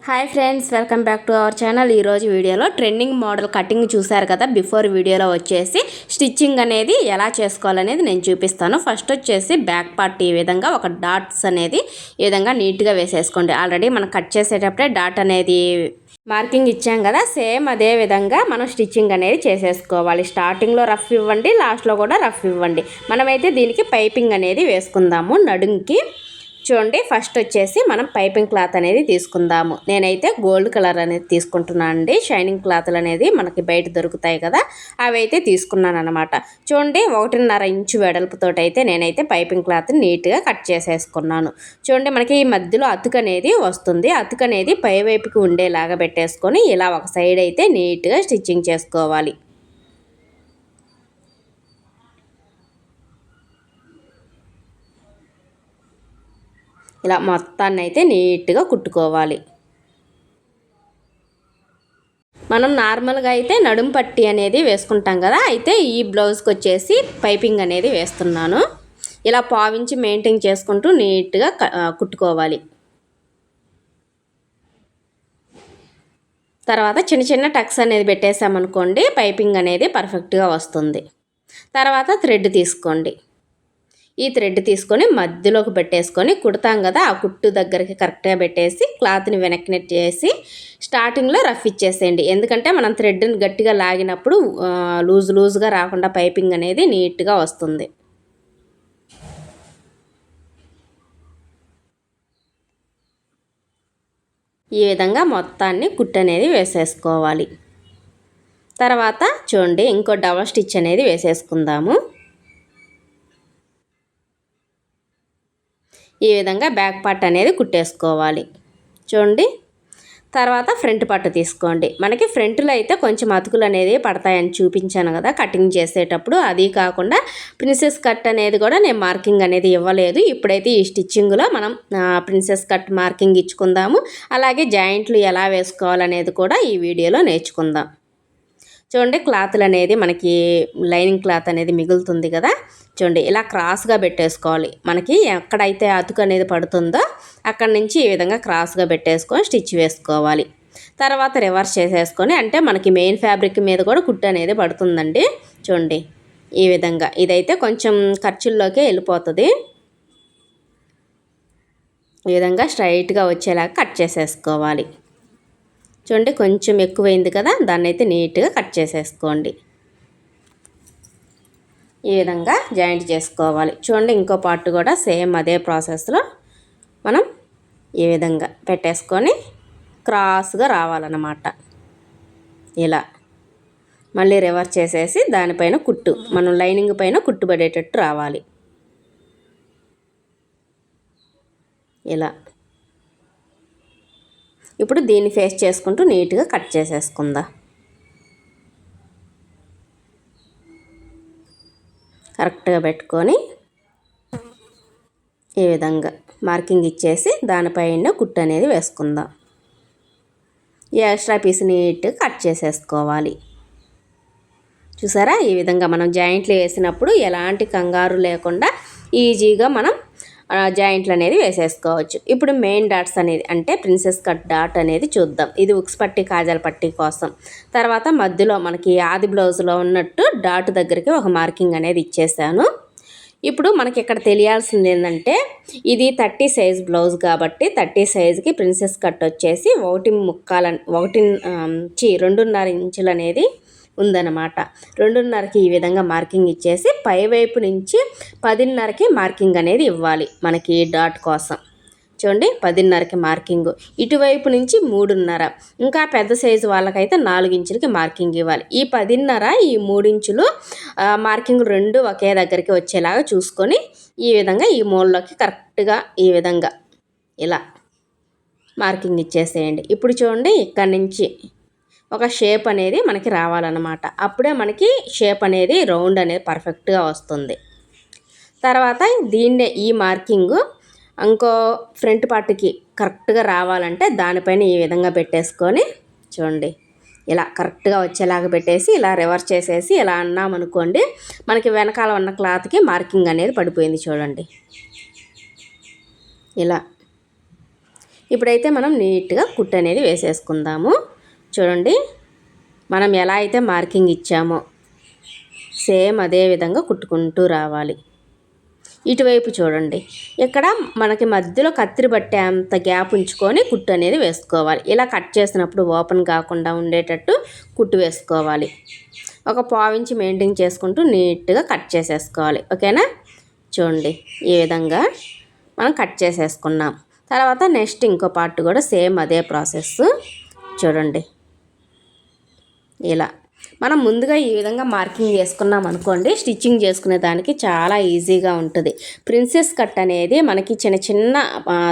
Hi friends, welcome back to our channel. ఈరోజు వీడియోలో trending model cutting చూశారు కదా. బిఫోర్ వీడియోలో వచ్చేసి స్టిచ్చింగ్ అనేది ఎలా చేసుకోవాలనేది నేను చూపిస్తాను. ఫస్ట్ వచ్చేసి బ్యాక్ పార్ట్ ఈ విధంగా ఒక డాట్స్ అనేది ఈ విధంగా నీట్గా వేసేసుకోండి. ఆల్రెడీ మనం కట్ చేసేటప్పుడే డాట్ అనేది మార్కింగ్ ఇచ్చాం కదా, సేమ్ అదే విధంగా మనం స్టిచ్చింగ్ అనేది చేసేసుకోవాలి. స్టార్టింగ్లో రఫ్ ఇవ్వండి, లాస్ట్లో కూడా రఫ్ ఇవ్వండి. మనమైతే దీనికి పైపింగ్ అనేది వేసుకుందాము నడుంకి. చూడండి, ఫస్ట్ వచ్చేసి మనం పైపింగ్ క్లాత్ అనేది తీసుకుందాము. నేనైతే గోల్డ్ కలర్ అనేది తీసుకుంటున్నాను అండి. షైనింగ్ క్లాత్లు అనేది మనకి బయట దొరుకుతాయి కదా, అవి అయితే తీసుకున్నాను అనమాట. చూడండి, 1.5 ఇంచు వెడల్పుతో అయితే నేనైతే పైపింగ్ క్లాత్ నీట్గా కట్ చేసేసుకున్నాను. చూడండి, మనకి ఈ మధ్యలో అతుకు అనేది వస్తుంది. అతుకు అనేది పై వైపుకి ఉండేలాగా పెట్టేసుకొని ఇలా ఒక సైడ్ అయితే నీట్గా స్టిచ్చింగ్ చేసుకోవాలి. ఇలా మొత్తాన్ని అయితే నీట్గా కుట్టుకోవాలి. మనం నార్మల్గా అయితే నడుం పట్టి అనేది వేసుకుంటాం కదా, అయితే ఈ బ్లౌజ్కి వచ్చేసి పైపింగ్ అనేది వేస్తున్నాను. ఇలా పావించి మెయింటైన్ చేసుకుంటూ నీట్గా కుట్టుకోవాలి. తర్వాత చిన్న చిన్న టక్స్ అనేది పెట్టేసామనుకోండి, పైపింగ్ అనేది పర్ఫెక్ట్గా వస్తుంది. తర్వాత థ్రెడ్ తీసుకోండి. ఈ థ్రెడ్ తీసుకొని మధ్యలోకి పెట్టేసుకొని కుడతాం కదా, ఆ కుట్టు దగ్గరికి కరెక్ట్గా పెట్టేసి క్లాత్ని వెనక్కి నెట్టేసి స్టార్టింగ్లో రఫ్ ఇచ్చేసేయండి. ఎందుకంటే మనం థ్రెడ్ని గట్టిగా లాగినప్పుడు లూజ్గా రాకుండా పైపింగ్ అనేది నీట్గా వస్తుంది. ఈ విధంగా మొత్తాన్ని కుట్టు అనేది వేసేసుకోవాలి. తర్వాత చూడండి, ఇంకో డబల్ స్టిచ్ అనేది వేసేసుకుందాము. ఈ విధంగా బ్యాక్ పార్ట్ అనేది కుట్టేసుకోవాలి. చూడండి, తర్వాత ఫ్రంట్ పార్ట్ తీసుకోండి. మనకి ఫ్రంట్లో అయితే కొంచెం అతుకులు అనేది పడతాయని చూపించాను కదా కటింగ్ చేసేటప్పుడు. అది కాకుండా ప్రిన్సెస్ కట్ అనేది కూడా నేను మార్కింగ్ అనేది ఇవ్వలేదు. ఇప్పుడైతే ఈ స్టిచ్చింగ్లో మనం ప్రిన్సెస్ కట్ మార్కింగ్ ఇచ్చుకుందాము. అలాగే జాయింట్లు ఎలా వేసుకోవాలనేది కూడా ఈ వీడియోలో నేర్చుకుందాం. చూడండి, క్లాత్లు అనేది మనకి లైనింగ్ క్లాత్ అనేది మిగులుతుంది కదా, చూడండి ఇలా క్రాస్గా పెట్టేసుకోవాలి. మనకి ఎక్కడైతే అతుకు అనేది పడుతుందో అక్కడి నుంచి ఈ విధంగా క్రాస్గా పెట్టేసుకొని స్టిచ్ వేసుకోవాలి. తర్వాత రివర్స్ చేసేసుకొని, అంటే మనకి మెయిన్ ఫ్యాబ్రిక్ మీద కూడా కుట్టు అనేది పడుతుందండి. చూడండి, ఈ విధంగా ఇదైతే కొంచెం ఖర్చుల్లోకే వెళ్ళిపోతుంది. ఈ విధంగా స్ట్రైట్గా వచ్చేలాగా కట్ చేసేసుకోవాలి. చూడండి, కొంచెం ఎక్కువైంది కదా, దాన్ని అయితే నీట్గా కట్ చేసేసుకోండి. ఈ విధంగా జాయింట్ చేసుకోవాలి. చూడండి, ఇంకో పార్ట్ కూడా సేమ్ అదే ప్రాసెస్లో మనం ఈ విధంగా పెట్టేసుకొని క్రాస్గా రావాలన్నమాట. ఇలా మళ్ళీ రివర్స్ చేసేసి దానిపైన కుట్టు, మనం లైనింగ్ పైన కుట్టు పడేటట్టు రావాలి. ఇలా ఇప్పుడు దీన్ని ఫేస్ చేసుకుంటూ నీట్గా కట్ చేసేసుకుందా. కరెక్ట్గా పెట్టుకొని ఈ విధంగా మార్కింగ్ ఇచ్చేసి దానిపైన కుట్టు అనేది వేసుకుందాం. ఈ ఎక్స్ట్రా పీస్ నీట్గా కట్ చేసేసుకోవాలి. చూసారా, ఈ విధంగా మనం జాయింట్లు వేసినప్పుడు ఎలాంటి కంగారు లేకుండా ఈజీగా మనం జాయింట్లు అనేది వేసేసుకోవచ్చు. ఇప్పుడు మెయిన్ డాట్స్ అనేది అంటే ప్రిన్సెస్ కట్ డాట్ అనేది చూద్దాం. ఇది ఉక్స్ పట్టి కాజాల పట్టి కోసం. తర్వాత మధ్యలో మనకి ఆది బ్లౌజ్లో ఉన్నట్టు డాట్ దగ్గరికి ఒక మార్కింగ్ అనేది ఇచ్చేసాను. ఇప్పుడు మనకి ఇక్కడ తెలియాల్సింది ఏంటంటే, ఇది 30 సైజ్ బ్లౌజ్ కాబట్టి 30 సైజుకి ప్రిన్సెస్ కట్ వచ్చేసి 2.5 ఇంచులు అనేది ఉందన్నమాట. 2.5కి ఈ విధంగా మార్కింగ్ ఇచ్చేసి పై వైపు నుంచి 10.5కి మార్కింగ్ అనేది ఇవ్వాలి మనకి డాట్ కోసం. చూడండి, 10.5కి మార్కింగ్, ఇటువైపు నుంచి 3.5, ఇంకా పెద్ద సైజు వాళ్ళకైతే 4 ఇంచులకి మార్కింగ్ ఇవ్వాలి. ఈ 10.5 ఈ 3 ఇంచులు మార్కింగ్ రెండు ఒకే దగ్గరికి వచ్చేలాగా చూసుకొని ఈ విధంగా ఈ మూలలోకి కరెక్ట్గా ఈ విధంగా ఇలా మార్కింగ్ ఇచ్చేసేయండి. ఇప్పుడు చూడండి, ఇక్కడ నుంచి ఒక షేప్ అనేది మనకి రావాలన్నమాట. అప్పుడే మనకి షేప్ అనేది రౌండ్ అనేది పర్ఫెక్ట్గా వస్తుంది. తర్వాత దీన్నే ఈ మార్కింగ్ ఇంకో ఫ్రంట్ పార్ట్కి కరెక్ట్గా రావాలంటే దానిపైన ఈ విధంగా పెట్టేసుకొని చూడండి ఇలా కరెక్ట్గా వచ్చేలాగా పెట్టేసి ఇలా రివర్స్ చేసేసి ఇలా అన్నామనుకోండి, మనకి వెనకాల ఉన్న క్లాత్కి మార్కింగ్ అనేది పడిపోయింది. చూడండి, ఇలా ఇప్పుడైతే మనం నీట్గా కుట్టు అనేది వేసేసుకుందాము. చూడండి, మనం ఎలా అయితే మార్కింగ్ ఇచ్చామో సేమ్ అదే విధంగా కుట్టుకుంటూ రావాలి. ఇటువైపు చూడండి, ఇక్కడ మనకి మధ్యలో కత్తిరి పట్టే అంత గ్యాప్ ఉంచుకొని కుట్టు అనేది వేసుకోవాలి. ఇలా కట్ చేసినప్పుడు ఓపెన్ కాకుండా ఉండేటట్టు కుట్టు వేసుకోవాలి. ఒక పావించి మెయింటైన్ చేసుకుంటూ నీట్గా కట్ చేసేసుకోవాలి. ఓకేనా? చూడండి, ఈ విధంగా మనం కట్ చేసేసుకున్నాం. తర్వాత నెక్స్ట్ ఇంకో పార్ట్ కూడా సేమ్ అదే ప్రాసెస్. చూడండి, ఇలా మనం ముందుగా ఈ విధంగా మార్కింగ్ చేసుకున్నాం అనుకోండి, స్టిచ్చింగ్ చేసుకునే దానికి చాలా ఈజీగా ఉంటుంది. ప్రిన్సెస్ కట్ అనేది మనకి చిన్న చిన్న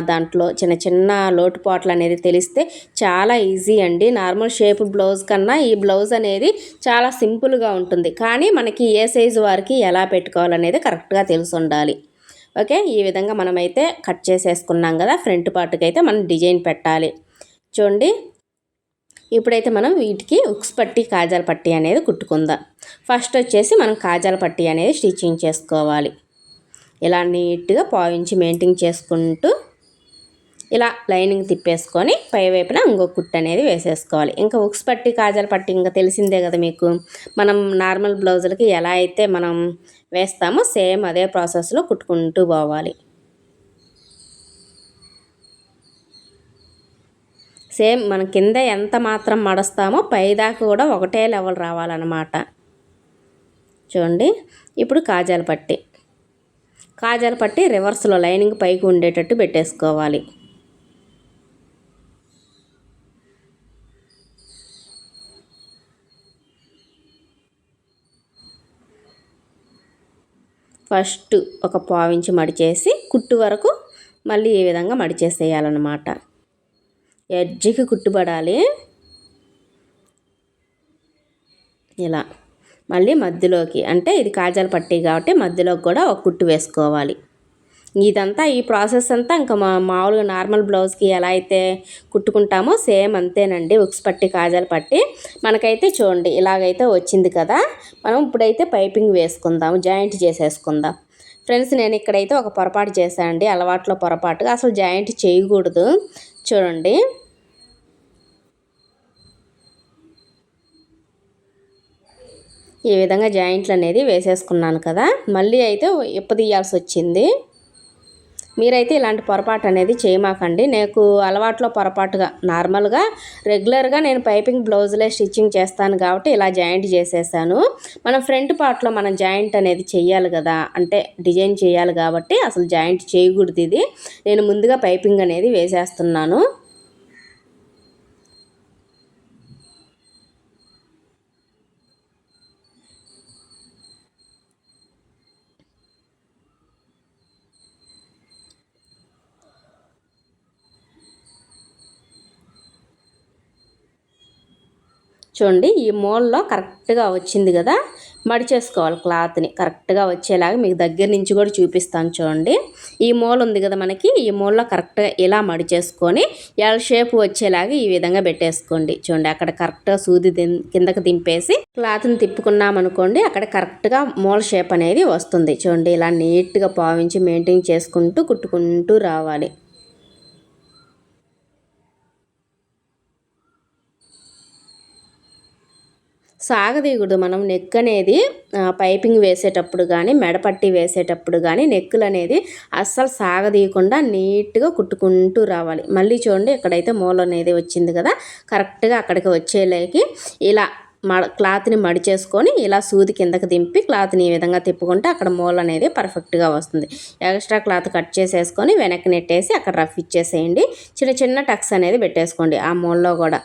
దాంట్లో చిన్న చిన్న లోటుపాట్లు అనేది తెలిస్తే చాలా ఈజీ అండి. నార్మల్ షేప్ బ్లౌజ్ కన్నా ఈ బ్లౌజ్ అనేది చాలా సింపుల్గా ఉంటుంది. కానీ మనకి ఏ సైజు వారికి ఎలా పెట్టుకోవాలనేది కరెక్ట్గా తెలిసి ఉండాలి. ఓకే, ఈ విధంగా మనమైతే కట్ చేసేసుకున్నాం కదా. ఫ్రంట్ పార్ట్కి అయితే మనం డిజైన్ పెట్టాలి. చూడండి, ఇప్పుడైతే మనం వీటికి ఉక్స్ పట్టి కాజాల పట్టి అనేది కుట్టుకుందాం. ఫస్ట్ వచ్చేసి మనం కాజాల పట్టి అనేది స్టిచ్చింగ్ చేసుకోవాలి. ఇలా నీట్గా పావించి మెయింటైన్ చేసుకుంటూ ఇలా లైనింగ్ తిప్పేసుకొని పై వైపున ఇంకో కుట్టు అనేది వేసేసుకోవాలి. ఇంకా ఉక్స్ పట్టి కాజాల పట్టి ఇంకా తెలిసిందే కదా మీకు. మనం నార్మల్ బ్లౌజులకి ఎలా అయితే మనం వేస్తామో సేమ్ అదే ప్రాసెస్లో కుట్టుకుంటూ పోవాలి. సేమ్ మనం కింద ఎంత మాత్రం మడుస్తామో పైదాకా కూడా ఒకటే లెవెల్ రావాలన్నమాట. చూడండి, ఇప్పుడు కాజాల పట్టి రివర్స్లో లైనింగ్ పైకి ఉండేటట్టు పెట్టేసుకోవాలి. ఫస్ట్ ఒక పావించి మడిచేసి కుట్టు వరకు మళ్ళీ ఈ విధంగా మడిచేసేయాలన్నమాట. ఎడ్జ్కి కుట్టుబడాలి. ఇలా మళ్ళీ మధ్యలోకి, అంటే ఇది కాజాల పట్టి కాబట్టి మధ్యలోకి కూడా ఒక కుట్టు వేసుకోవాలి. ఇదంతా ఈ ప్రాసెస్ అంతా ఇంకా మామూలుగా నార్మల్ బ్లౌజ్కి ఎలా అయితే కుట్టుకుంటామో సేమ్ అంతేనండి. ఉక్స్ పట్టి కాజాల పట్టి మనకైతే చూడండి ఇలాగైతే వచ్చింది కదా. మనం ఇప్పుడైతే పైపింగ్ వేసుకుందాం, జాయింట్ చేసేసుకుందాం. ఫ్రెండ్స్, నేను ఇక్కడైతే ఒక పొరపాటు చేశాను అండి. అలవాట్లో పొరపాటుగా అసలు జాయింట్ చేయకూడదు. చూడండి, ఈ విధంగా జాయింట్లు అనేది వేసేసుకున్నాను కదా. మళ్ళీ అయితే ఇప్పదీయాల్సి వచ్చింది. మీరైతే ఇలాంటి పొరపాటు అనేది చేయమాకండి. నాకు అలవాట్లో పొరపాటుగా నార్మల్గా రెగ్యులర్గా నేను పైపింగ్ బ్లౌజులే స్టిచ్చింగ్ చేస్తాను కాబట్టి ఇలా జాయింట్ చేసేసాను. మనం ఫ్రంట్ పార్ట్లో మనం జాయింట్ అనేది చెయ్యాలి కదా, అంటే డిజైన్ చేయాలి కాబట్టి అసలు జాయింట్ చేయకూడదు. ఇది నేను ముందుగా పైపింగ్ అనేది వేసేస్తున్నాను. చూడండి, ఈ మూలలో కరెక్ట్గా వచ్చింది కదా. మడిచేసుకోవాలి క్లాత్ని కరెక్ట్గా వచ్చేలాగా. మీకు దగ్గర నుంచి కూడా చూపిస్తాను చూడండి. ఈ మూల ఉంది కదా మనకి, ఈ మూలలో కరెక్ట్గా ఇలా మడిచేసుకొని ఎల్ షేప్ వచ్చేలాగా ఈ విధంగా పెట్టేసుకోండి. చూడండి, అక్కడ కరెక్ట్గా సూది కిందకి దింపేసి క్లాత్ని తిప్పుకున్నాం అనుకోండి, అక్కడ కరెక్ట్గా మూల షేప్ అనేది వస్తుంది. చూడండి, ఇలా నీట్గా పావించి మెయింటైన్ చేసుకుంటూ కుట్టుకుంటూ రావాలి. సాగదీయకూడదు. మనం నెక్ అనేది పైపింగ్ వేసేటప్పుడు కానీ మెడపట్టి వేసేటప్పుడు కానీ నెక్కులు అనేది అస్సలు సాగదీయకుండా నీట్గా కుట్టుకుంటూ రావాలి. మళ్ళీ చూడండి, ఇక్కడైతే మూల అనేది వచ్చింది కదా, కరెక్ట్గా అక్కడికి వచ్చేలాకి ఇలా క్లాత్ని మడిచేసుకొని ఇలా సూది కిందకి దింపి క్లాత్ని ఈ విధంగా తిప్పుకుంటే అక్కడ మూల అనేది పర్ఫెక్ట్గా వస్తుంది. ఎక్స్ట్రా క్లాత్ కట్ చేసేసుకొని వెనక్కి నెట్టేసి అక్కడ రఫ్ ఇచ్చేసేయండి. చిన్న చిన్న టక్స్ అనేది పెట్టేసుకోండి. ఆ మూలలో కూడా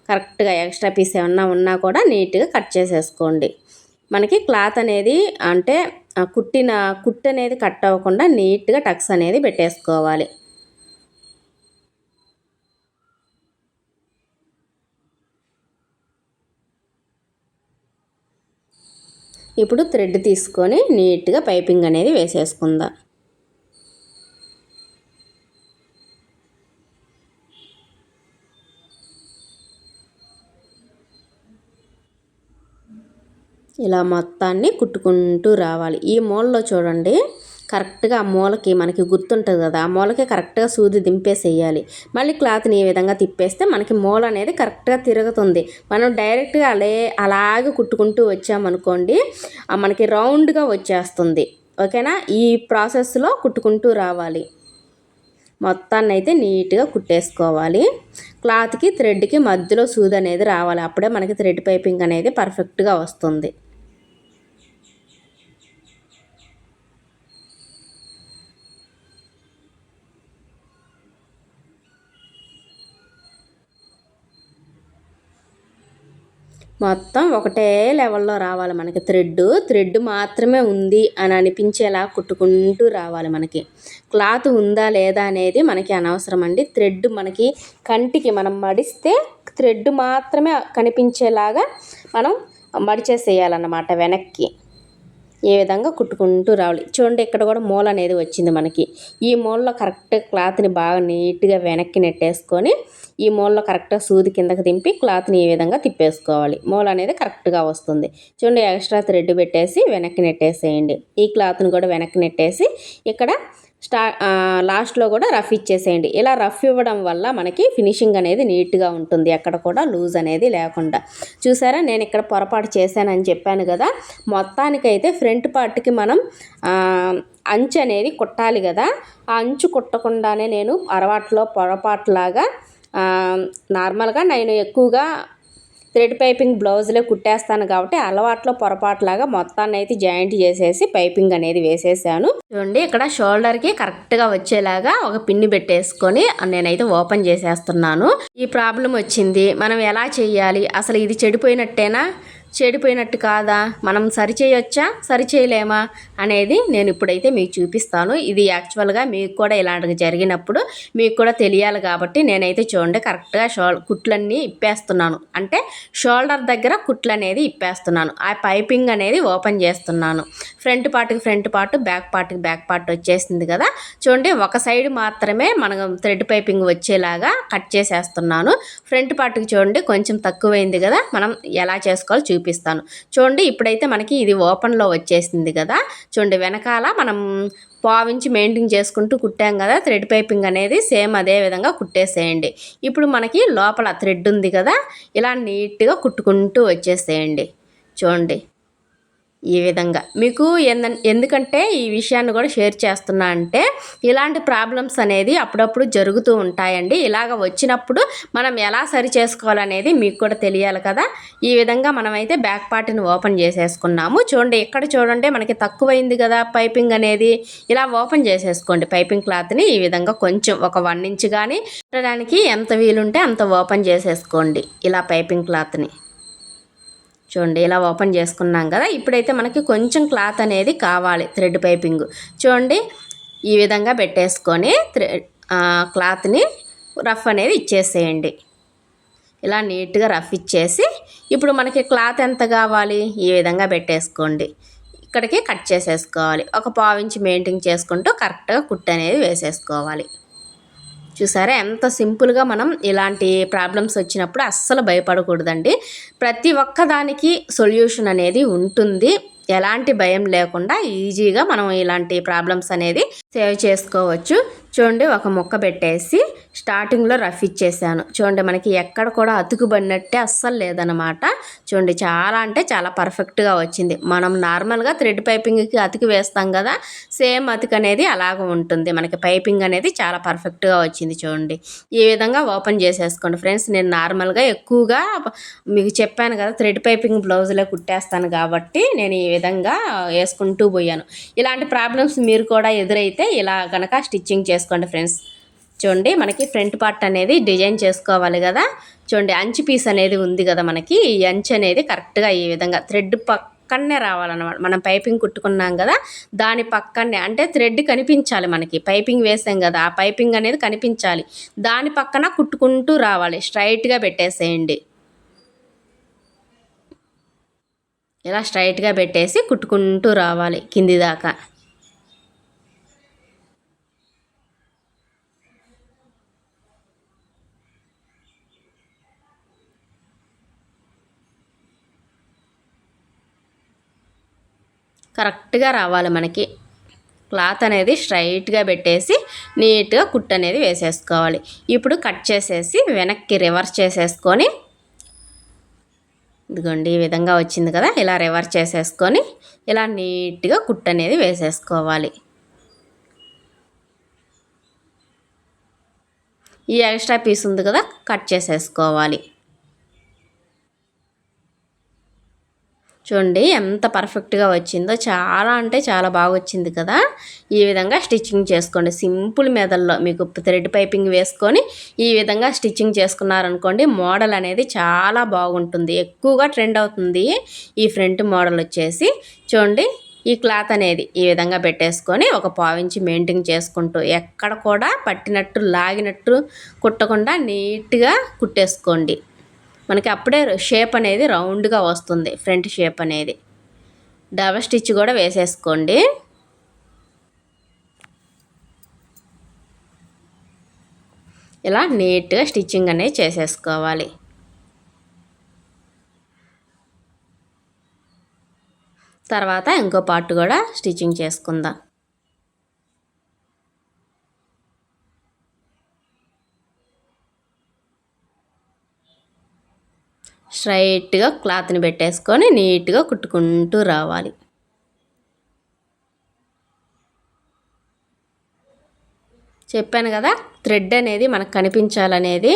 కరెక్ట్గా ఎక్స్ట్రా పీస్ ఏమన్నా ఉన్నా కూడా నీట్గా కట్ చేసేసుకోండి. మనకి క్లాత్ అనేది అంటే కుట్టు అనేది కట్ అవ్వకుండా నీట్గా టక్స్ అనేది పెట్టేసుకోవాలి. ఇప్పుడు థ్రెడ్ తీసుకొని నీట్గా పైపింగ్ అనేది వేసేసుకుందాం. ఇలా మొత్తాన్ని కుట్టుకుంటూ రావాలి. ఈ మూలలో చూడండి కరెక్ట్గా ఆ మూలకి మనకి గుర్తుంటుంది కదా, ఆ మూలకి కరెక్ట్గా సూది దింపేసేయాలి. మళ్ళీ క్లాత్ని ఈ విధంగా తిప్పేస్తే మనకి మూల అనేది కరెక్ట్గా తిరుగుతుంది. మనం డైరెక్ట్గా అలాగే కుట్టుకుంటూ వచ్చామనుకోండి మనకి రౌండ్గా వచ్చేస్తుంది. ఓకేనా, ఈ ప్రాసెస్లో కుట్టుకుంటూ రావాలి. మొత్తాన్ని అయితే నీట్గా కుట్టేసుకోవాలి. క్లాత్కి థ్రెడ్కి మధ్యలో సూది అనేది రావాలి, అప్పుడే మనకి థ్రెడ్ పైపింగ్ అనేది పర్ఫెక్ట్గా వస్తుంది. మొత్తం ఒకటే లెవెల్లో రావాలి మనకి. థ్రెడ్ మాత్రమే ఉంది అని అనిపించేలా కుట్టుకుంటూ రావాలి. మనకి క్లాత్ ఉందా లేదా అనేది మనకి అనవసరం అండి. థ్రెడ్ మనకి కంటికి మనం మడిస్తే థ్రెడ్ మాత్రమే కనిపించేలాగా మనం మడిచేసేయాలన్నమాట వెనక్కి. ఏ విధంగా కుట్టుకుంటూ రావాలి. చూడండి, ఇక్కడ కూడా మూల అనేది వచ్చింది మనకి. ఈ మూలలో కరెక్ట్ క్లాత్ని బాగా నీట్గా వెనక్కి నెట్టేసుకొని ఈ మూలలో కరెక్ట్గా సూది కిందకి దింపి క్లాత్ని ఈ విధంగా తిప్పేసుకోవాలి. మూల అనేది కరెక్ట్గా వస్తుంది. చూడండి, ఎక్స్ట్రా థ్రెడ్ పెట్టేసి వెనక్కి నెట్టేసేయండి. ఈ క్లాత్ని కూడా వెనక్కి నెట్టేసి ఇక్కడ లాస్ట్లో కూడా రఫ్ ఇచ్చేసేయండి. ఇలా రఫ్ ఇవ్వడం వల్ల మనకి ఫినిషింగ్ అనేది నీట్గా ఉంటుంది, ఎక్కడ కూడా లూజ్ అనేది లేకుండా. చూసారా, నేను ఇక్కడ పొరపాటు చేశానని చెప్పాను కదా. మొత్తానికైతే ఫ్రంట్ పార్ట్కి మనం అంచు అనేది కుట్టాలి కదా. ఆ అంచు కుట్టకుండానే నేను పొరపాటులాగా నార్మల్గా నేను ఎక్కువగా థ్రెడ్ పైపింగ్ బ్లౌజ్లే కుట్టేస్తాను కాబట్టి అలవాట్లో పొరపాటులాగా మొత్తాన్ని అయితే జాయింట్ చేసేసి పైపింగ్ అనేది వేసేసాను. చూడండి, ఇక్కడ షోల్డర్కి కరెక్ట్గా వచ్చేలాగా ఒక పిన్ని పెట్టేసుకొని నేనైతే ఓపెన్ చేసేస్తున్నాను. ఈ ప్రాబ్లం వచ్చింది, మనం ఎలా చేయాలి, అసలు ఇది చెడిపోయినట్టు కాదా, మనం సరిచేయొచ్చా సరిచేయలేమా అనేది నేను ఇప్పుడైతే మీకు చూపిస్తాను. ఇది యాక్చువల్గా మీకు కూడా ఇలాంటివి జరిగినప్పుడు మీకు కూడా తెలియాలి కాబట్టి నేనైతే చూడండి కరెక్ట్గా కుట్లన్నీ ఇప్పేస్తున్నాను. అంటే షోల్డర్ దగ్గర కుట్లు అనేది ఇప్పేస్తున్నాను. ఆ పైపింగ్ అనేది ఓపెన్ చేస్తున్నాను. ఫ్రంట్ పార్ట్ బ్యాక్ పార్ట్ వచ్చేసింది కదా. చూడండి, ఒక సైడ్ మాత్రమే మనం థ్రెడ్ పైపింగ్ వచ్చేలాగా కట్ చేసేస్తున్నాను. ఫ్రంట్ పార్ట్కి చూడండి కొంచెం తక్కువైంది కదా, మనం ఎలా చేసుకోవాలో చూపిస్తాను. చూడండి, ఇప్పుడైతే మనకి ఇది ఓపెన్లో వచ్చేసింది కదా. చూడండి, వెనకాల మనం పావించి మెయింటైన్ చేసుకుంటూ కుట్టాం కదా థ్రెడ్ పైపింగ్ అనేది, సేమ్ అదే విధంగా కుట్టేసేయండి. ఇప్పుడు మనకి లోపల థ్రెడ్ ఉంది కదా, ఇలా నీట్గా కుట్టుకుంటూ వచ్చేసేయండి. చూడండి, ఈ విధంగా మీకు ఎందుకంటే ఈ విషయాన్ని కూడా షేర్ చేస్తున్నా అంటే ఇలాంటి ప్రాబ్లమ్స్ అనేది అప్పుడప్పుడు జరుగుతూ ఉంటాయండి. ఇలాగ వచ్చినప్పుడు మనం ఎలా సరి చేసుకోవాలనేది మీకు కూడా తెలియాలి కదా. ఈ విధంగా మనమైతే బ్యాక్ పార్ట్ని ఓపెన్ చేసేసుకున్నాము. చూడండి, ఇక్కడ చూడండి మనకి తక్కువైంది కదా పైపింగ్ అనేది, ఇలా ఓపెన్ చేసేసుకోండి. పైపింగ్ క్లాత్ని ఈ విధంగా కొంచెం ఒక 1 ఇంచ్ కానీ కుట్టడానికి ఎంత వీలుంటే అంత ఓపెన్ చేసేసుకోండి. ఇలా పైపింగ్ క్లాత్ని చూడండి, ఇలా ఓపెన్ చేసుకున్నాం కదా. ఇప్పుడైతే మనకి కొంచెం క్లాత్ అనేది కావాలి థ్రెడ్ పైపింగ్. చూడండి, ఈ విధంగా పెట్టేసుకొని క్లాత్ని రఫ్ అనేది ఇచ్చేసేయండి. ఇలా నీట్గా రఫ్ ఇచ్చేసి ఇప్పుడు మనకి క్లాత్ ఎంత కావాలి ఈ విధంగా పెట్టేసుకోండి. ఇక్కడికి కట్ చేసేసుకోవాలి. ఒక 1/4 ఇంచ్ మెయింటైన్ చేసుకుంటూ కరెక్ట్గా కుట్టు అనేది వేసేసుకోవాలి. చూసారా, ఎంత సింపుల్గా మనం ఇలాంటి ప్రాబ్లమ్స్ వచ్చినప్పుడు అస్సలు భయపడకూడదండి. ప్రతి ఒక్కదానికి సొల్యూషన్ అనేది ఉంటుంది. ఎలాంటి భయం లేకుండా ఈజీగా మనం ఇలాంటి ప్రాబ్లమ్స్ అనేది సేవ్ చేసుకోవచ్చు. చూడండి, ఒక ముక్క పెట్టేసి స్టార్టింగ్లో రఫ్ ఇచ్చేసాను. చూడండి, మనకి ఎక్కడ కూడా అతుకుబడినట్టే అస్సలు లేదనమాట. చూడండి, చాలా అంటే చాలా పర్ఫెక్ట్గా వచ్చింది. మనం నార్మల్గా థ్రెడ్ పైపింగ్కి అతికి వేస్తాం కదా, సేమ్ అతికి అనేది అలాగ ఉంటుంది. మనకి పైపింగ్ అనేది చాలా పర్ఫెక్ట్గా వచ్చింది. చూడండి, ఈ విధంగా ఓపెన్ చేసేసుకోండి ఫ్రెండ్స్. నేను నార్మల్గా ఎక్కువగా మీకు చెప్పాను కదా థ్రెడ్ పైపింగ్ బ్లౌజులే కుట్టేస్తాను కాబట్టి నేను ఈ విధంగా వేసుకుంటూ పోయాను. ఇలాంటి ప్రాబ్లమ్స్ మీరు కూడా ఎదురైతే ఇలా కనుక స్టిచ్చింగ్ చేసుకోండి ఫ్రెండ్స్. చూడండి, మనకి ఫ్రంట్ పార్ట్ అనేది డిజైన్ చేసుకోవాలి కదా. చూడండి, అంచు పీస్ అనేది ఉంది కదా మనకి, ఈ అంచు అనేది కరెక్ట్గా ఈ విధంగా థ్రెడ్ పక్కనే రావాలన్నమాట. మనం పైపింగ్ కుట్టుకున్నాం కదా దాని పక్కనే, అంటే థ్రెడ్ కనిపించాలి మనకి. పైపింగ్ వేసాం కదా, ఆ పైపింగ్ అనేది కనిపించాలి. దాని పక్కన కుట్టుకుంటూ రావాలి. స్ట్రైట్గా పెట్టేసేయండి. ఇలా స్ట్రైట్గా పెట్టేసి కుట్టుకుంటూ రావాలి కింది దాకా. కరెక్ట్గా రావాలి మనకి. క్లాత్ అనేది స్ట్రైట్గా పెట్టేసి నీట్గా కుట్టు అనేది వేసేసుకోవాలి. ఇప్పుడు కట్ చేసేసి వెనక్కి రివర్స్ చేసేసుకొని, ఇదిగోండి ఈ విధంగా వచ్చింది కదా, ఇలా రివర్స్ చేసేసుకొని ఇలా నీట్గా కుట్టు అనేది వేసేసుకోవాలి. ఈ ఎక్స్ట్రా పీస్ ఉంది కదా, కట్ చేసేసుకోవాలి. చూడండి ఎంత పర్ఫెక్ట్గా వచ్చిందో, చాలా అంటే చాలా బాగా వచ్చింది కదా. ఈ విధంగా స్టిచ్చింగ్ చేసుకోండి. సింపుల్ మెథడ్లో మీకు థ్రెడ్ పైపింగ్ వేసుకొని ఈ విధంగా స్టిచ్చింగ్ చేసుకున్నారనుకోండి, మోడల్ అనేది చాలా బాగుంటుంది. ఎక్కువగా ట్రెండ్ అవుతుంది ఈ ఫ్రంట్ మోడల్ వచ్చేసి. చూడండి ఈ క్లాత్ అనేది ఈ విధంగా పెట్టేసుకొని ఒక పావించి మెయింటైన్ చేసుకుంటూ, ఎక్కడ కూడా పట్టినట్టు లాగినట్టు కుట్టకుండా నీట్గా కుట్టేసుకోండి. మనకి అప్పుడే షేప్ అనేది రౌండ్గా వస్తుంది. ఫ్రంట్ షేప్ అనేది డబల్ స్టిచ్ కూడా వేసేసుకోండి. ఇలా నీట్గా స్టిచ్చింగ్ అనేది చేసేసుకోవాలి. తర్వాత ఇంకో పార్ట్ కూడా స్టిచ్చింగ్ చేసుకుందాం. స్ట్రైట్గా క్లాత్ని పెట్టేసుకొని నీట్గా కుట్టుకుంటూ రావాలి. చెప్పాను కదా, థ్రెడ్ అనేది మనకు కనిపించాలనేది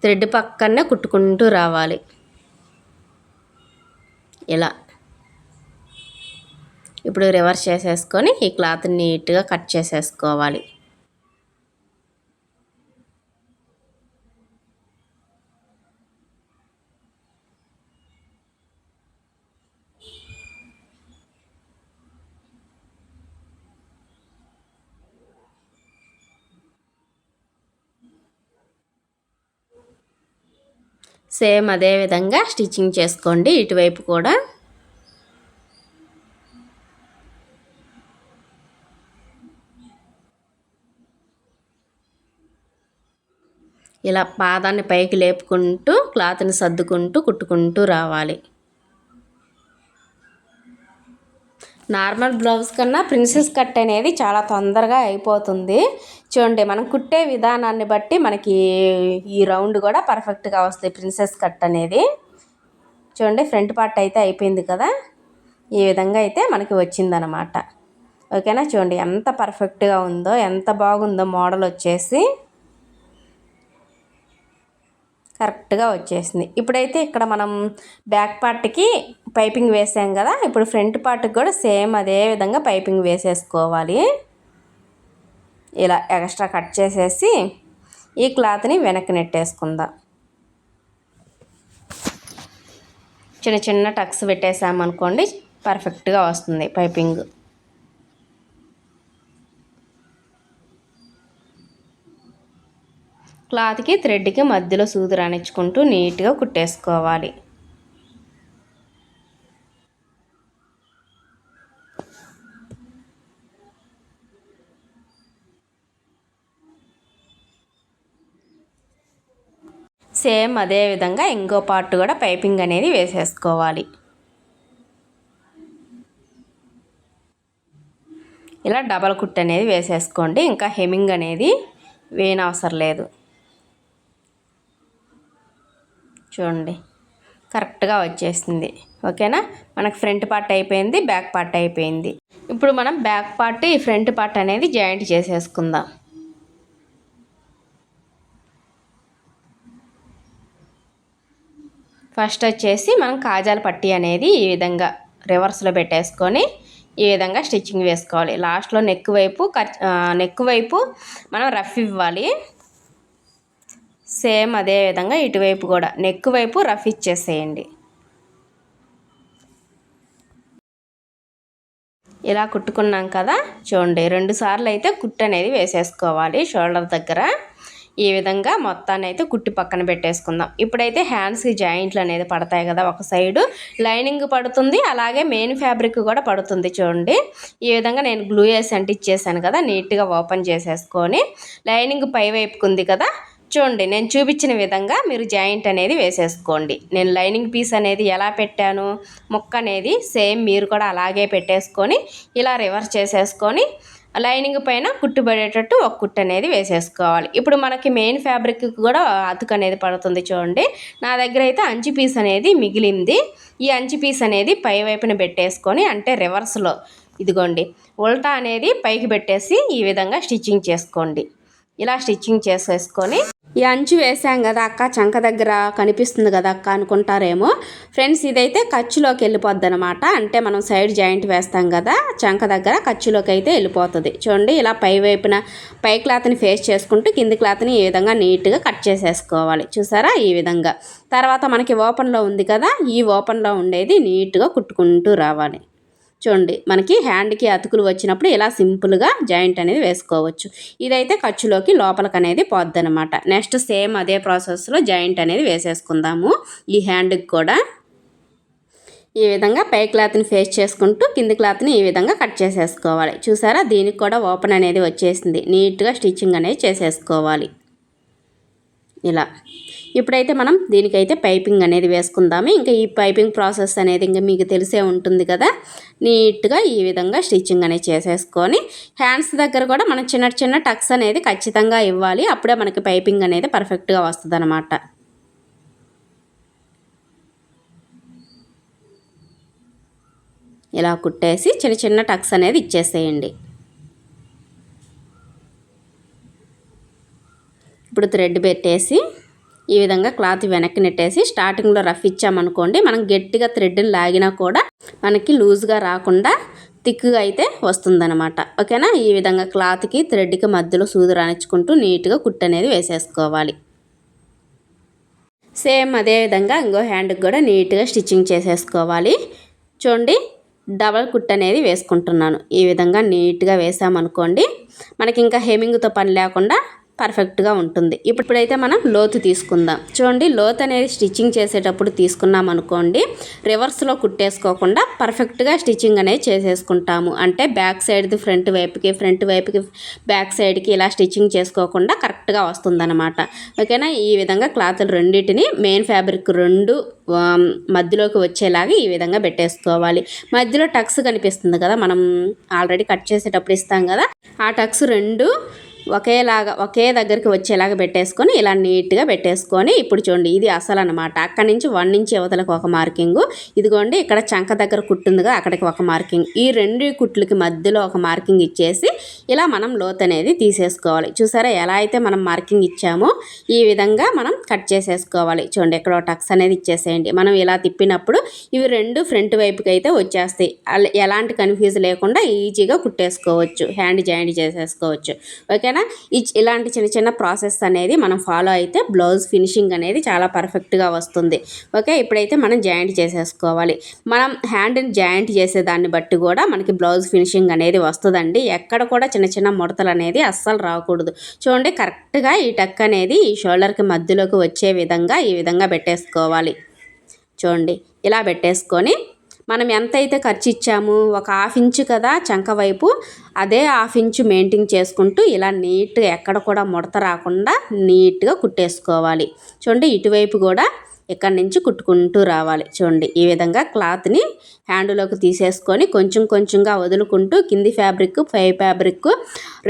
థ్రెడ్ పక్కనే కుట్టుకుంటూ రావాలి. ఇలా ఇప్పుడు రివర్స్ చేసేసుకొని ఈ క్లాత్ని నీట్గా కట్ చేసేసుకోవాలి. సేమ్ అదే విధంగా స్టిచ్చింగ్ చేసుకోండి ఇటువైపు కూడా. ఇలా పాదాన్ని పైకి లేపుకుంటూ క్లాత్ని సర్దుకుంటూ కుట్టుకుంటూ రావాలి. నార్మల్ బ్లౌజ్ కన్నా ప్రిన్సెస్ కట్ అనేది చాలా తొందరగా అయిపోతుంది. చూడండి మనం కుట్టే విధానాన్ని బట్టి మనకి ఈ రౌండ్ కూడా పర్ఫెక్ట్గా వస్తాయి. ప్రిన్సెస్ కట్ అనేది చూడండి ఫ్రంట్ పార్ట్ అయితే అయిపోయింది కదా, ఈ విధంగా అయితే మనకి వచ్చిందనమాట. ఓకేనా, చూడండి ఎంత పర్ఫెక్ట్గా ఉందో, ఎంత బాగుందో మోడల్ వచ్చేసి కరెక్ట్గా వచ్చేసింది. ఇప్పుడైతే ఇక్కడ మనం బ్యాక్ పార్ట్కి పైపింగ్ వేసాం కదా, ఇప్పుడు ఫ్రంట్ పార్ట్కి కూడా సేమ్ అదే విధంగా పైపింగ్ వేసేసుకోవాలి. ఇలా ఎక్స్ట్రా కట్ చేసేసి ఈ క్లాత్ని వెనక్కి నెట్టేసుకుందాం. చిన్న చిన్న టక్స్ పెట్టేసామనుకోండి పర్ఫెక్ట్గా వస్తుంది పైపింగ్. క్లాత్కి థ్రెడ్కి మధ్యలో సూది రానిచ్చుకుంటూ నీట్గా కుట్టేసుకోవాలి. సేమ్ అదే విధంగా ఇంకో పార్ట్ కూడా పైపింగ్ అనేది వేసేసుకోవాలి. ఇలా డబల్ కుట్ అనేది వేసేసుకోండి, ఇంకా హెమ్మింగ్ అనేది వేయనవసరం లేదు. చూడండి కరెక్ట్గా వచ్చేసింది. ఓకేనా, మనకు ఫ్రంట్ పార్ట్ అయిపోయింది, బ్యాక్ పార్ట్ అయిపోయింది. ఇప్పుడు మనం బ్యాక్ పార్ట్ ఈ ఫ్రంట్ పార్ట్ అనేది జాయింట్ చేసేసుకుందాం. ఫస్ట్ వచ్చేసి మనం కాజాల పట్టీ అనేది ఈ విధంగా రివర్స్లో పెట్టేసుకొని ఈ విధంగా స్టిచ్చింగ్ వేసుకోవాలి. లాస్ట్లో నెక్ వైపు మనం రఫ్ ఇవ్వాలి. సేమ్ అదే విధంగా ఇటువైపు కూడా నెక్ వైపు రఫ్ ఇచ్చేసేయండి. ఇలా కుట్టుకున్నాం కదా, చూడండి 2 సార్లు అయితే కుట్టు అనేది వేసేసుకోవాలి. షోల్డర్ దగ్గర ఈ విధంగా మొత్తాన్ని అయితే కుట్టి పక్కన పెట్టేసుకుందాం. ఇప్పుడైతే హ్యాండ్స్కి జాయింట్లు అనేది పడతాయి కదా, ఒక సైడు లైనింగ్ పడుతుంది, అలాగే మెయిన్ ఫ్యాబ్రిక్ కూడా పడుతుంది. చూడండి ఈ విధంగా నేను గ్లూ వేసి అంటించేసాను కదా, నీట్గా ఓపెన్ చేసేసుకొని లైనింగ్ పై వైపుకు ఉంది కదా, చూడండి నేను చూపించిన విధంగా మీరు జాయింట్ అనేది వేసేసుకోండి. నేను లైనింగ్ పీస్ అనేది ఎలా పెట్టాను, ముక్క అనేది సేమ్ మీరు కూడా అలాగే పెట్టేసుకొని ఇలా రివర్స్ చేసేసుకొని లైనింగ్ పైన కుట్టు పడేటట్టు ఒక కుట్టు అనేది వేసేసుకోవాలి. ఇప్పుడు మనకి మెయిన్ ఫ్యాబ్రిక్ కూడా అతుకు అనేది పడుతుంది. చూడండి, నా దగ్గర అయితే అంచు పీస్ అనేది మిగిలింది. ఈ అంచు పీస్ అనేది పై వైపున పెట్టేసుకొని, అంటే రివర్స్లో ఇదిగోండి ఉల్టా అనేది పైకి పెట్టేసి ఈ విధంగా స్టిచ్చింగ్ చేసుకోండి. ఇలా స్టిచ్చింగ్ చేసేసుకొని, ఈ అంచు వేసాం కదా అక్క, చంక దగ్గర కనిపిస్తుంది కదా అక్క అనుకుంటారేమో ఫ్రెండ్స్, ఇదైతే ఖర్చులోకి వెళ్ళిపోద్ది అనమాట. అంటే మనం సైడ్ జాయింట్ వేస్తాం కదా, చంక దగ్గర ఖర్చులోకి అయితే వెళ్ళిపోతుంది. చూడండి, ఇలా పై వైపున పై క్లాత్ని ఫేస్ చేసుకుంటూ కింది క్లాత్ని ఈ విధంగా నీట్గా కట్ చేసేసుకోవాలి. చూసారా, ఈ విధంగా. తర్వాత మనకి ఓపెన్లో ఉంది కదా, ఈ ఓపెన్లో ఉండేది నీట్గా కుట్టుకుంటూ రావాలి. చూడండి, మనకి హ్యాండ్కి అతుకులు వచ్చినప్పుడు ఇలా సింపుల్గా జాయింట్ అనేది వేసుకోవచ్చు. ఇదైతే ఖర్చులోకి లోపలికి అనేది పోద్ది అనమాట. నెక్స్ట్ సేమ్ అదే ప్రాసెస్లో జాయింట్ అనేది వేసేసుకుందాము. ఈ హ్యాండ్కి కూడా ఈ విధంగా పై క్లాత్ని ఫేస్ చేసుకుంటూ కింది క్లాత్ని ఈ విధంగా కట్ చేసేసుకోవాలి. చూసారా, దీనికి కూడా ఓపెన్ అనేది వచ్చేసింది. నీట్గా స్టిచ్చింగ్ అనేది చేసేసుకోవాలి ఇలా. ఇప్పుడైతే మనం దీనికైతే పైపింగ్ అనేది వేసుకుందాము. ఇంకా ఈ పైపింగ్ ప్రాసెస్ అనేది ఇంకా మీకు తెలిసే ఉంటుంది కదా. నీట్గా ఈ విధంగా స్టిచ్చింగ్ అనేది చేసేసుకొని, హ్యాండ్స్ దగ్గర కూడా మనం చిన్న చిన్న టక్స్ అనేది ఖచ్చితంగా ఇవ్వాలి. అప్పుడే మనకి పైపింగ్ అనేది పర్ఫెక్ట్గా వస్తుంది అన్నమాట. ఇలా కుట్టేసి చిన్న చిన్న టక్స్ అనేది ఇచ్చేసేయండి. ఇప్పుడు థ్రెడ్ పెట్టేసి ఈ విధంగా క్లాత్ వెనక్కి నెట్టేసి స్టార్టింగ్లో రఫ్ ఇచ్చామనుకోండి, మనం గట్టిగా థ్రెడ్ని లాగినా కూడా మనకి లూజ్గా రాకుండా థిక్గా అయితే వస్తుందన్నమాట. ఓకేనా, ఈ విధంగా క్లాత్కి థ్రెడ్కి మధ్యలో సూది రానిచ్చుకుంటూ నీట్గా కుట్టు అనేది వేసేసుకోవాలి. సేమ్ అదే విధంగా ఇంకో హ్యాండ్కి కూడా నీట్గా స్టిచ్చింగ్ చేసేసుకోవాలి. చూడండి, డబల్ కుట్టు అనేది వేసుకుంటున్నాను. ఈ విధంగా నీట్గా వేసామనుకోండి, మనకి ఇంకా హెమ్మింగ్తో పని లేకుండా పర్ఫెక్ట్గా ఉంటుంది. ఇప్పుడైతే మనం లోతు తీసుకుందాం. చూడండి, లోతు అనేది స్టిచ్చింగ్ చేసేటప్పుడు తీసుకున్నాం అనుకోండి, రివర్స్లో కుట్టేసుకోకుండా పర్ఫెక్ట్గా స్టిచ్చింగ్ అనేది చేసేసుకుంటాము. అంటే బ్యాక్ సైడ్ది ఫ్రంట్ వైపుకి బ్యాక్ సైడ్కి ఇలా స్టిచ్చింగ్ చేసుకోకుండా కరెక్ట్గా వస్తుందన్నమాట. ఓకేనా, ఈ విధంగా క్లాతులు రెండింటిని మెయిన్ ఫ్యాబ్రిక్ రెండు మధ్యలోకి వచ్చేలాగా ఈ విధంగా పెట్టేసుకోవాలి. మధ్యలో టక్స్ కనిపిస్తుంది కదా, మనం ఆల్రెడీ కట్ చేసేటప్పుడు ఇస్తాం కదా, ఆ టక్స్ రెండు ఒకే దగ్గరికి వచ్చేలాగా పెట్టేసుకొని ఇలా నీట్గా పెట్టేసుకొని, ఇప్పుడు చూడండి ఇది అసలు అనమాట. అక్కడి నుంచి 1 ఇంచ్ యువతలకు ఒక మార్కింగు, ఇదిగోండి ఇక్కడ చంక దగ్గర కుట్టుందిగా అక్కడికి ఒక మార్కింగ్, ఈ రెండు కుట్లకి మధ్యలో ఒక మార్కింగ్ ఇచ్చేసి ఇలా మనం లోతు అనేది తీసేసుకోవాలి. చూసారా, ఎలా అయితే మనం మార్కింగ్ ఇచ్చామో ఈ విధంగా మనం కట్ చేసేసుకోవాలి. చూడండి, ఇక్కడ టక్స్ అనేది ఇచ్చేసేయండి. మనం ఇలా తిప్పినప్పుడు ఇవి రెండు ఫ్రంట్ వైపుకి అయితే వచ్చేస్తాయి. ఎలాంటి కన్ఫ్యూజ్ లేకుండా ఈజీగా కుట్టేసుకోవచ్చు, హ్యాండ్ జాయింట్ చేసేసుకోవచ్చు. ఓకేనా, ఇలాంటి చిన్న చిన్న ప్రాసెస్ అనేది మనం ఫాలో అయితే బ్లౌజ్ ఫినిషింగ్ అనేది చాలా పర్ఫెక్ట్గా వస్తుంది. ఓకే, ఇప్పుడైతే మనం జాయింట్ చేసేసుకోవాలి. మనం హ్యాండ్ని జాయింట్ చేసేదాన్ని బట్టి కూడా మనకి బ్లౌజ్ ఫినిషింగ్ అనేది వస్తుందండి. ఎక్కడ కూడా చిన్న చిన్న ముడతలు అనేది అస్సలు రాకూడదు. చూడండి, కరెక్ట్గా ఈ టక్ అనేది ఈ షోల్డర్కి మధ్యలోకి వచ్చే విధంగా ఈ విధంగా పెట్టేసుకోవాలి. చూడండి, ఇలా పెట్టేసుకొని మనం ఎంతైతే ఖర్చు ఇచ్చాము, ఒక 1/2 ఇంచు కదా చంక వైపు, అదే 1/2 ఇంచు మెయింటైన్ చేసుకుంటూ ఇలా నీట్గా ఎక్కడ కూడా ముడత రాకుండా నీట్గా కుట్టేసుకోవాలి. చూడండి, ఇటువైపు కూడా ఇక్కడ నుంచి కుట్టుకుంటూ రావాలి. చూడండి, ఈ విధంగా క్లాత్ని హ్యాండ్లోకి తీసేసుకొని కొంచెం కొంచెంగా వదులుకుంటూ కింది ఫ్యాబ్రిక్ పై ఫ్యాబ్రిక్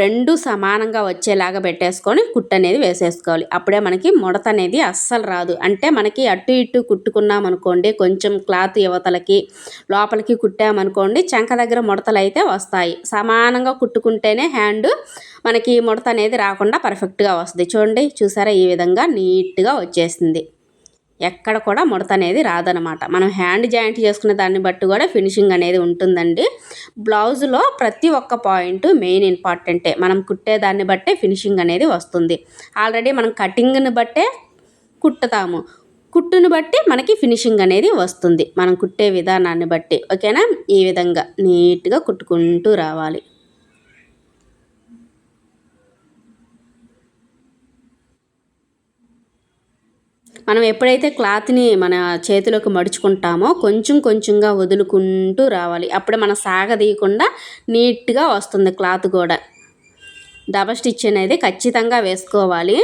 రెండు సమానంగా వచ్చేలాగా పెట్టేసుకొని కుట్టు అనేది వేసేసుకోవాలి. అప్పుడే మనకి ముడత అనేది అస్సలు రాదు. అంటే మనకి అటు ఇటు కుట్టుకున్నాం అనుకోండి, కొంచెం క్లాత్ యువతలకి లోపలికి కుట్టామనుకోండి, చంక దగ్గర ముడతలు అయితే వస్తాయి. సమానంగా కుట్టుకుంటేనే హ్యాండ్ మనకి ముడత అనేది రాకుండా పర్ఫెక్ట్గా వస్తుంది. చూడండి, చూసారా, ఈ విధంగా నీట్గా వచ్చేసింది. ఎక్కడ కూడా ముడత అనేది రాదనమాట. మనం హ్యాండ్ జాయింట్ చేసుకునే దాన్ని బట్టి కూడా ఫినిషింగ్ అనేది ఉంటుందండి. బ్లౌజ్లో ప్రతి ఒక్క పాయింట్ మెయిన్ ఇంపార్టెంటే. మనం కుట్టేదాన్ని బట్టే ఫినిషింగ్ అనేది వస్తుంది. ఆల్రెడీ మనం కటింగ్ని బట్టే కుట్టుతాము, కుట్టుని బట్టి మనకి ఫినిషింగ్ అనేది వస్తుంది, మనం కుట్టే విధానాన్ని బట్టి. ఓకేనా, ఈ విధంగా నీట్గా కుట్టుకుంటూ రావాలి. మనం ఎప్పుడైతే క్లాత్ని మన చేతిలోకి మడుచుకుంటామో కొంచెం కొంచెంగా వదులుకుంటూ రావాలి. అప్పుడు మనం సాగదీయకుండా నీట్గా వస్తుంది క్లాత్ కూడా. డబల్ స్టిచ్ అనేది ఖచ్చితంగా వేసుకోవాలి.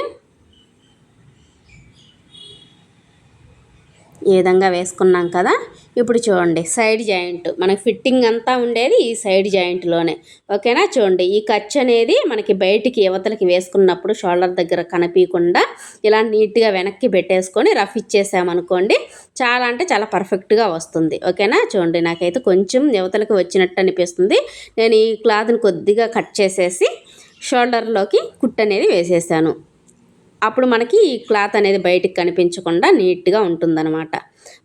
ఈ విధంగా వేసుకున్నాం కదా. ఇప్పుడు చూడండి సైడ్ జాయింట్ మనకి ఫిట్టింగ్ అంతా ఉండేది ఈ సైడ్ జాయింట్లోనే. ఓకేనా. చూడండి ఈ ఖర్చు అనేది మనకి బయటికి యువతలకి వేసుకున్నప్పుడు షోల్డర్ దగ్గర కనిపించకుండా ఇలా నీట్గా వెనక్కి పెట్టేసుకొని రఫ్ ఇచ్చేసామనుకోండి, చాలా అంటే చాలా పర్ఫెక్ట్గా వస్తుంది. ఓకేనా. చూడండి నాకైతే కొంచెం యువతలకి వచ్చినట్టు అనిపిస్తుంది. నేను ఈ క్లాత్ని కొద్దిగా కట్ చేసేసి షోల్డర్లోకి కుట్టు అనేది వేసేసాను. అప్పుడు మనకి ఈ క్లాత్ అనేది బయటికి కనిపించకుండా నీట్గా ఉంటుందన్నమాట.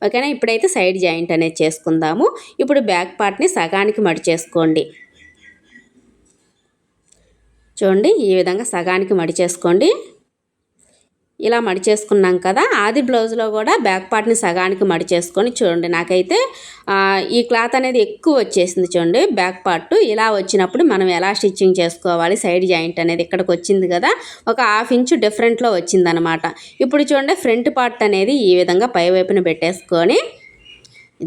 ఓకేనా. ఇప్పుడైతే సైడ్ జాయింట్ అనేది చేసుకుందాము. ఇప్పుడు బ్యాక్ పార్ట్ని సగానికి మడిచేసుకోండి. చూడండి ఈ విధంగా సగానికి మడిచేసుకోండి. ఇలా మడిచేసుకున్నాం కదా. ఆది బ్లౌజ్లో కూడా బ్యాక్ పార్ట్ని సగానికి మడిచేసుకొని చూడండి నాకైతే ఈ క్లాత్ అనేది ఎక్కువ వచ్చేసింది. చూడండి బ్యాక్ పార్ట్ ఇలా వచ్చినప్పుడు మనం ఎలా స్టిచ్చింగ్ చేసుకోవాలి, సైడ్ జాయింట్ అనేది ఇక్కడికి వచ్చింది కదా, ఒక 1/2 ఇంచు డిఫరెంట్లో వచ్చిందనమాట. ఇప్పుడు చూడండి ఫ్రంట్ పార్ట్ అనేది ఈ విధంగా పై వైపున పెట్టేసుకొని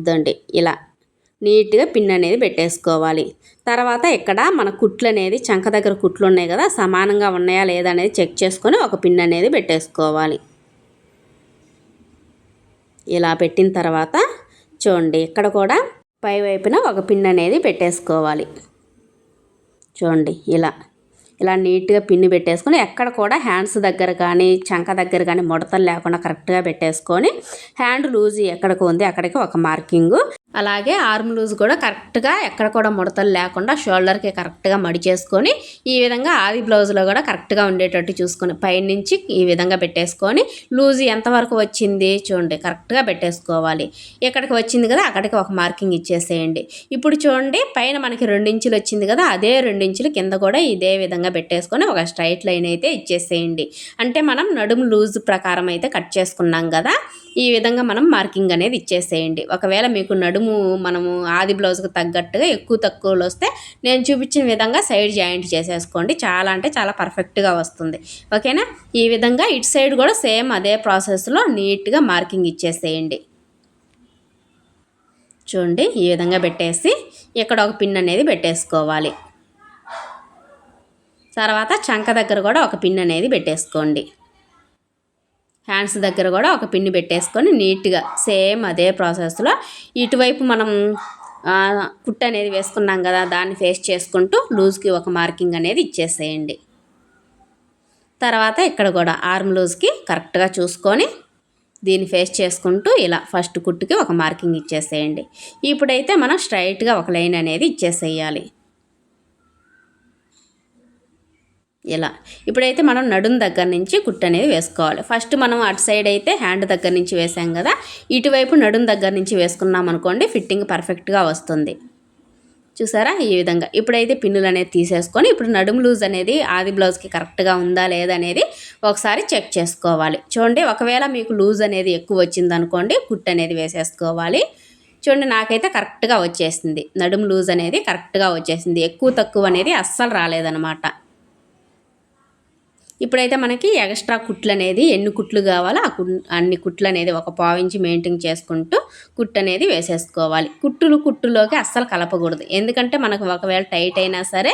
ఇదండి ఇలా నీట్గా పిన్ అనేది పెట్టేసుకోవాలి. తర్వాత ఇక్కడ మన కుట్లు అనేది చంక దగ్గర కుట్లు ఉన్నాయి కదా, సమానంగా ఉన్నాయా లేదా అనేది చెక్ చేసుకొని ఒక పిన్ అనేది పెట్టేసుకోవాలి. ఇలా పెట్టిన తర్వాత చూడండి ఇక్కడ కూడా పై వైపున ఒక పిన్ అనేది పెట్టేసుకోవాలి. చూడండి ఇలా నీట్గా పిన్ని పెట్టేసుకొని ఎక్కడ కూడా హ్యాండ్స్ దగ్గర కానీ చంక దగ్గర కానీ ముడతలు లేకుండా కరెక్ట్గా పెట్టేసుకొని హ్యాండ్ లూజ్ ఎక్కడికి ఉంది అక్కడికి ఒక మార్కింగు, అలాగే ఆర్మ్ లూజ్ కూడా కరెక్ట్గా ఎక్కడ కూడా ముడతలు లేకుండా షోల్డర్కి కరెక్ట్గా మడిచేసుకొని ఈ విధంగా ఆది బ్లౌజ్లో కూడా కరెక్ట్గా ఉండేటట్టు చూసుకొని పైనుంచి ఈ విధంగా పెట్టేసుకొని లూజ్ ఎంతవరకు వచ్చింది చూడండి కరెక్ట్గా పెట్టేసుకోవాలి. ఎక్కడికి వచ్చింది కదా అక్కడికి ఒక మార్కింగ్ ఇచ్చేసేయండి. ఇప్పుడు చూడండి పైన మనకి 2 ఇంచులు వచ్చింది కదా, అదే 2 ఇంచులు కింద కూడా ఇదే విధంగా పెట్టేసుకొని ఒక స్ట్రైట్ లైన్ అయితే ఇచ్చేసేయండి. అంటే మనం నడుము లూజ్ ప్రకారం అయితే కట్ చేసుకున్నాం కదా, ఈ విధంగా మనం మార్కింగ్ అనేది ఇచ్చేసేయండి. ఒకవేళ మీకు నడుము మనము ఆది బ్లౌజ్కి తగ్గట్టుగా ఎక్కువ తక్కువలు వస్తే నేను చూపించిన విధంగా సైడ్ జాయింట్ చేసేసుకోండి. చాలా అంటే చాలా పర్ఫెక్ట్గా వస్తుంది. ఓకేనా. ఈ విధంగా ఇటు సైడ్ కూడా సేమ్ అదే ప్రాసెస్లో నీట్గా మార్కింగ్ ఇచ్చేసేయండి. చూడండి ఈ విధంగా పెట్టేసి ఇక్కడ ఒక పిన్ అనేది పెట్టేసుకోవాలి. తర్వాత చంక దగ్గర కూడా ఒక పిన్ అనేది పెట్టేసుకోండి. హ్యాండ్స్ దగ్గర కూడా ఒక పిన్ని పెట్టేసుకొని నీట్గా సేమ్ అదే ప్రాసెస్లో ఇటువైపు మనం కుట్టు అనేది వేసుకున్నాం కదా, దాన్ని ఫేస్ చేసుకుంటూ లూజ్కి ఒక మార్కింగ్ అనేది ఇచ్చేసేయండి. తర్వాత ఇక్కడ కూడా ఆర్మ్ లూజ్కి కరెక్ట్గా చూసుకొని దీన్ని ఫేస్ చేసుకుంటూ ఇలా ఫస్ట్ కుట్టుకి ఒక మార్కింగ్ ఇచ్చేసేయండి. ఇప్పుడైతే మనం స్ట్రైట్గా ఒక లైన్ అనేది ఇచ్చేసేయాలి. ఇలా ఇప్పుడైతే మనం నడుం దగ్గర నుంచి కుట్టు అనేది వేసుకోవాలి. ఫస్ట్ మనం అటు సైడ్ అయితే హ్యాండ్ దగ్గర నుంచి వేసాం కదా, ఇటువైపు నడుం దగ్గర నుంచి వేసుకున్నాం అనుకోండి ఫిట్టింగ్ పర్ఫెక్ట్గా వస్తుంది. చూసారా ఈ విధంగా. ఇప్పుడైతే పిన్నులు అనేది తీసేసుకొని ఇప్పుడు నడుము లూజ్ అనేది ఆది బ్లౌజ్కి కరెక్ట్గా ఉందా లేదా అనేది ఒకసారి చెక్ చేసుకోవాలి. చూడండి ఒకవేళ మీకు లూజ్ అనేది ఎక్కువ వచ్చింది అనుకోండి కుట్టు అనేది వేసేసుకోవాలి. చూడండి నాకైతే కరెక్ట్గా వచ్చేసింది, నడుము లూజ్ అనేది కరెక్ట్గా వచ్చేసింది, ఎక్కువ తక్కువ అనేది అస్సలు రాలేదన్నమాట. ఇప్పుడైతే మనకి ఎక్స్ట్రా కుట్లు అనేది ఎన్ని కుట్లు కావాలో అన్ని కుట్లు అనేది ఒక 1/4 ఇంచు మెయింటైన్ చేసుకుంటూ కుట్టు అనేది వేసేసుకోవాలి. కుట్టులోకి అస్సలు కలపకూడదు, ఎందుకంటే మనకు ఒకవేళ టైట్ అయినా సరే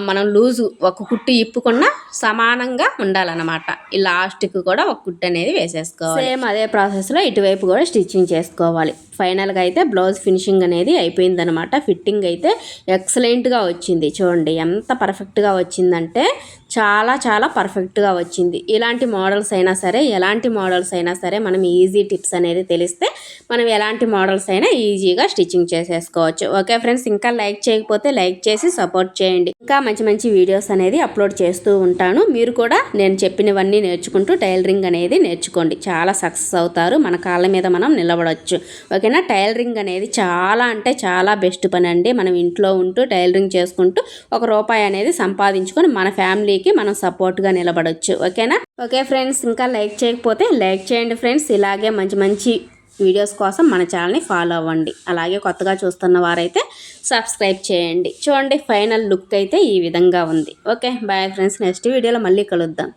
మనం లూజు ఒక కుట్టు ఇప్పుకున్నా సమానంగా ఉండాలన్నమాట. ఈ లాస్ట్కి కూడా ఒక కుట్టు అనేది వేసేసుకోవాలి. సేమ్ అదే ప్రాసెస్లో ఇటువైపు కూడా స్టిచ్చింగ్ చేసుకోవాలి. ఫైనల్గా అయితే బ్లౌజ్ ఫినిషింగ్ అనేది అయిపోయిందనమాట. ఫిట్టింగ్ అయితే ఎక్సలెంట్గా వచ్చింది. చూడండి ఎంత పర్ఫెక్ట్గా వచ్చిందంటే చాలా చాలా పర్ఫెక్ట్గా వచ్చింది. ఇలాంటి మోడల్స్ అయినా సరే ఎలాంటి మోడల్స్ అయినా సరే మనం ఈజీ టిప్స్ అనేది తెలిస్తే మనం ఎలాంటి మోడల్స్ అయినా ఈజీగా స్టిచ్చింగ్ చేసేసుకోవచ్చు. ఓకే ఫ్రెండ్స్, ఇంకా లైక్ చేయకపోతే లైక్ చేసి సపోర్ట్ చేయండి. ఇంకా మంచి మంచి వీడియోస్ అనేది అప్లోడ్ చేస్తూ ఉంటాను. మీరు కూడా నేను చెప్పినవన్నీ నేర్చుకుంటూ టైలరింగ్ అనేది నేర్చుకోండి, చాలా సక్సెస్ అవుతారు. మన కాళ్ళ మీద మనం నిలబడవచ్చు. ఓకేనా. టైలరింగ్ అనేది చాలా అంటే చాలా బెస్ట్ పని అండి. మనం ఇంట్లో ఉంటూ టైలరింగ్ చేసుకుంటూ ₹1 అనేది సంపాదించుకొని మన ఫ్యామిలీకి మనం సపోర్ట్గా నిలబడవచ్చు. ఓకేనా. ఓకే ఫ్రెండ్స్, ఇంకా లైక్ చేయకపోతే లైక్ చేయండి ఫ్రెండ్స్. ఇలాగే మంచి మంచి వీడియోస్ కోసం మన ఛానల్ని ఫాలో అవ్వండి. అలాగే కొత్తగా చూస్తున్న వారైతే సబ్స్క్రైబ్ చేయండి. చూడండి ఫైనల్ లుక్ అయితే ఈ విధంగా ఉంది. ఓకే బాయ్ ఫ్రెండ్స్, నెక్స్ట్ వీడియోలో మళ్ళీ కలుద్దాం.